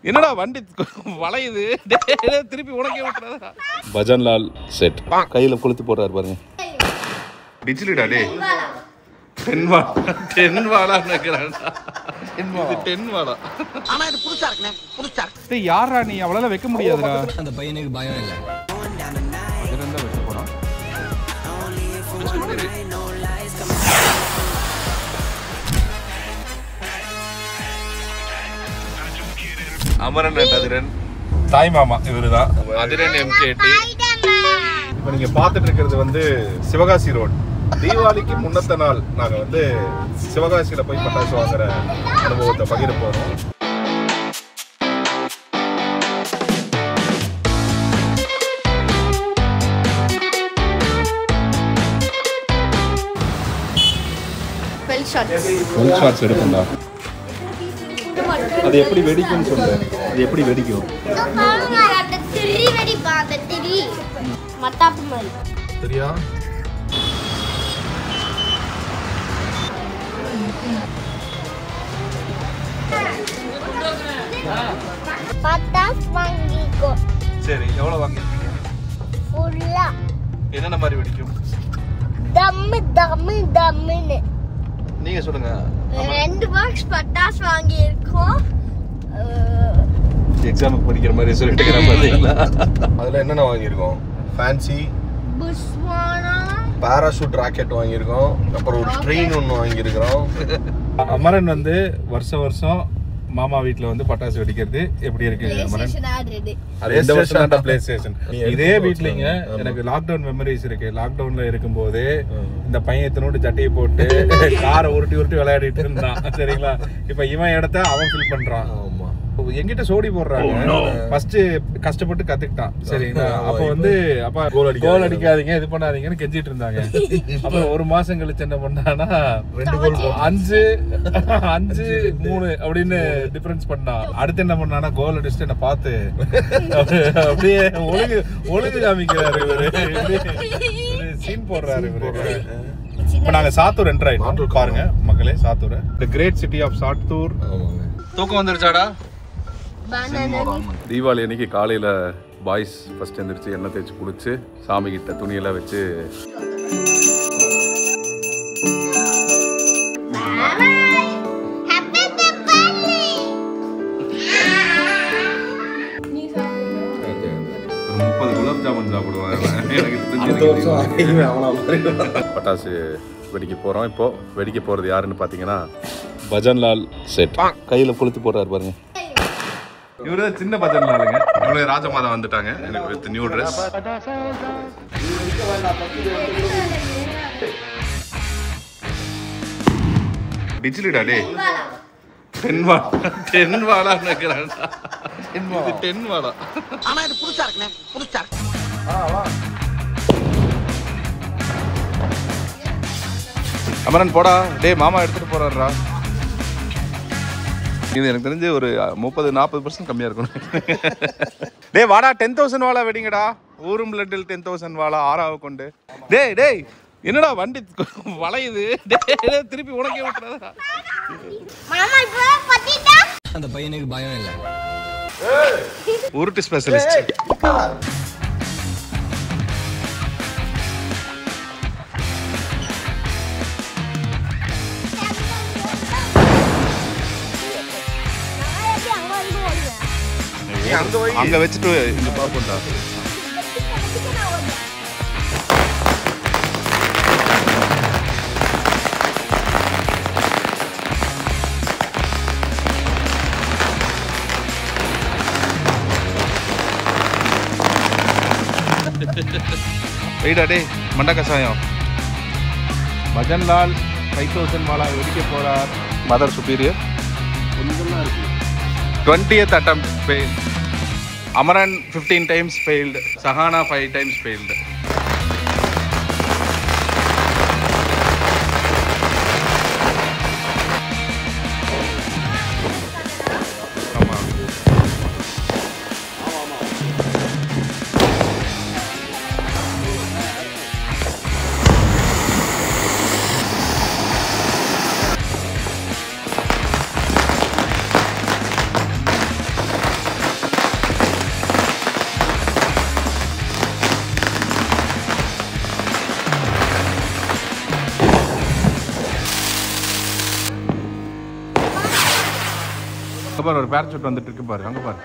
என்னடா வண்டி வளையுது திருப்பி உனக்கே விட்டுறதா. பஜன்லால் செட் கையில் கொளுத்து போடுறாரு பாருங்க. டிஜிலிடா டே 10 வாலா நினைக்கிறான்டா. இது 10 வாலா. ஆனா இது புதுசா இருக்குனே, புதுசா இருக்கு. டேய் யாரா நீ அவளால வைக்க முடியாதுடா. அந்த பையனுக்கு பயம் இல்ல. அதுல வைக்க போறான். அமரன் அதிரன் தாய் மாமா இவருதான். அதிரன் MKT. இப்போ நீங்க பார்த்துட்டு இருக்கிறது வந்து சிவகாசி ரோட். தீபாவளிக்கு முன்னத்த நாள் நாங்கள் வந்து சிவகாசியில போய் பட்டாசு வாங்குற அனுபவத்தை பகிர போறோம். ஃபுல் ஷாட்ஸ் எடுக்கண்டா. அது எப்படி வெடிக்கும்னு சொல்லு. அது எப்படி வெடிக்கும் சரியா? சரி எவ்வளவு வாங்கிருக்கீங்க? ஃபுல்லா என்னென்ன மாதிரி வெடிக்கும் தம்மு தம்மு தம்முன்னு நீங்க சொல்லுங்க. 2 பாக்ஸ் பட்டாசு வாங்கி இருக்கோம். எக்ஸாமுக்கு படிக்கிற மாதிரி சொல்லிட்டு பாத்தீங்களா? அதுல என்னென்ன வாங்கியிருக்கோம்? ஃபேன்சி புஷ்வானா பாராசூட் ராக்கெட் வாங்கியிருக்கோம். அப்புறம் ஒரு ட்ரெயின் ஒன்று வாங்கியிருக்கிறோம். அமரன் வந்து வருஷம் மாமா வீட்டில் வந்து பட்டாசு வெடிக்கிறது எப்படி இருக்கு அமரன்? அது இந்த வருஷம் தான் பிளே ஸ்டேஷன். இதே வீட்லங்க எனக்கு லாக்டவுன் மெமரிஸ் இருக்கு. லாக்டவுன்ல இருக்கும்போது இந்த பையன் இத்தனோடு சட்டையை போட்டு காரை உருட்டி விளையாடிட்டு இருந்தான் சரிங்களா? இப்ப இவன் இடத்த அவன் ஃபில் பண்றான். எங்கிட்ட சோடி போடுறாங்க. ஃபர்ஸ்ட் கஷ்டப்பட்டு கத்துக்கிட்டான் சரிங்களா? அப்ப வந்து அப்பா கோல் அடிக்காதீங்க இது பண்ணாதீங்கன்னு கெஞ்சிட்டு இருந்தாங்க. அப்புறம் ஒரு மாசம் கழிச்சு என்ன பண்ணானா 2 கோல் 5-3 அப்படின்னு டிஃபரன்ஸ் பண்ணான். அடுத்து என்ன பண்ணானா கோல் அடிச்சுட்டு என்ன பார்த்து அப்படியே ஒழுங்கு காமிக்கிறாரு இவரு. சீன் போடுறாரு இவரு. இப்ப நாங்க சாத்தூர் என்டர் ஆயிட்டோம் பாருங்க மக்களே. சாத்தூர் தி கிரேட் சிட்டி ஆஃப் சாத்தூர். தூக்கம் வந்துருச்சாடா? தீபாவளி அன்னைக்கு காலையில் பாய்ஸ் ஃபஸ்ட் எழுந்திரிச்சு எண்ணெய் தேய்ச்சி குளிச்சு சாமி கிட்ட துணியெல்லாம் வச்சு ஒரு 30 குலாப் ஜாமுன் சாப்பிடுவாங்க. பட்டாசு வெடிக்க போகிறோம். இப்போ வெடிக்க போகிறது யாருன்னு பார்த்தீங்கன்னா பஜன்லால் செட் கையில் கொளுத்து போடுறாரு பாருங்க. இவரு சின்ன பஜன் ஆளுங்க. இவங்க ராஜமாதா வந்துட்டாங்க எனக்கு வித் நியூ ட்ரெஸ். டிஜிலிடா டே 10 வாலா நினைக்கிறான்டா. இது 10 வாலா. ஆனா இது புதுசா இருக்குனே, புதுசா இருக்கு. அமரன் போடா டே மாமா எடுத்துட்டு போறாருடா. இது எனக்கு தெரிஞ்சு ஒரு 30-40% கம்மியா இருக்கும். டே வாடா 10,000 வாலா வெடிங்கடா. ஊரும் பிளட்டில் 10,000 வாலா ஆறாவை கொண்டு. டேய் என்னடா வண்டி வளையுது திருப்பி உனக்கே விட்டுறதா. மாமா இப்போ பத்திட்டா அந்த பையனுக்கு பயம் இல்ல. உருட்டு ஸ்பெஷலிஸ்ட். அங்க வச்சுட்டு இங்க பாப்போம்டா. வெயிடா டே மண்டா கசாயம். பஜன்லால் 5,000 வாலா வெடிக்க போறார். Mother superior 20th attempt failed. Amaran 15 times failed. Sahana 5 times failed. பாரு ஒரு பேராசூட் வந்துட்டு இருக்கு பாரு அங்க பாரு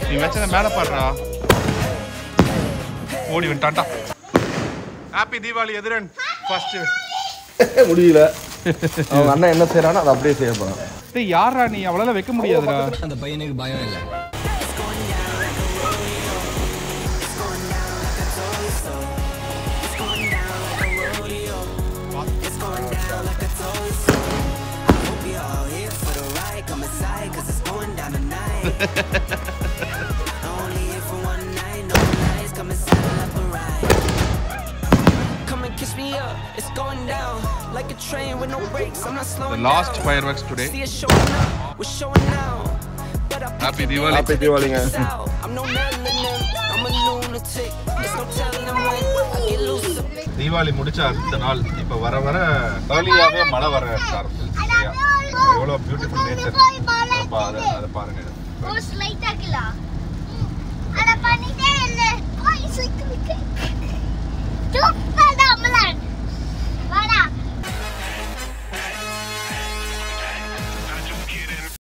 நீ வச்சத மேல பாடுறா ஓடி வந்துட்டான்டா ஹாப்பி தீபாவளி எதிரன் ஃபர்ஸ்ட் முடியல அவங்க அண்ணன் என்ன செய்யறானோ அதை அப்படியே செய்ய போறான் டேய் யாரா நீ அவளால வைக்க முடியாதுடா அந்த பையனுக்கு பயம் இல்லை The last fireworks today. Happy Diwali. Happy Diwali. Deepavali முடிச்ச அடுத்த நாள் இப்ப வர வர ஏர்லியாவே மழை வர ஆரம்பிச்சு எவ்வளவு பியூட்டிஃபுல் நேச்சர் அதை பாருங்க லைட் ஆக்கலாம்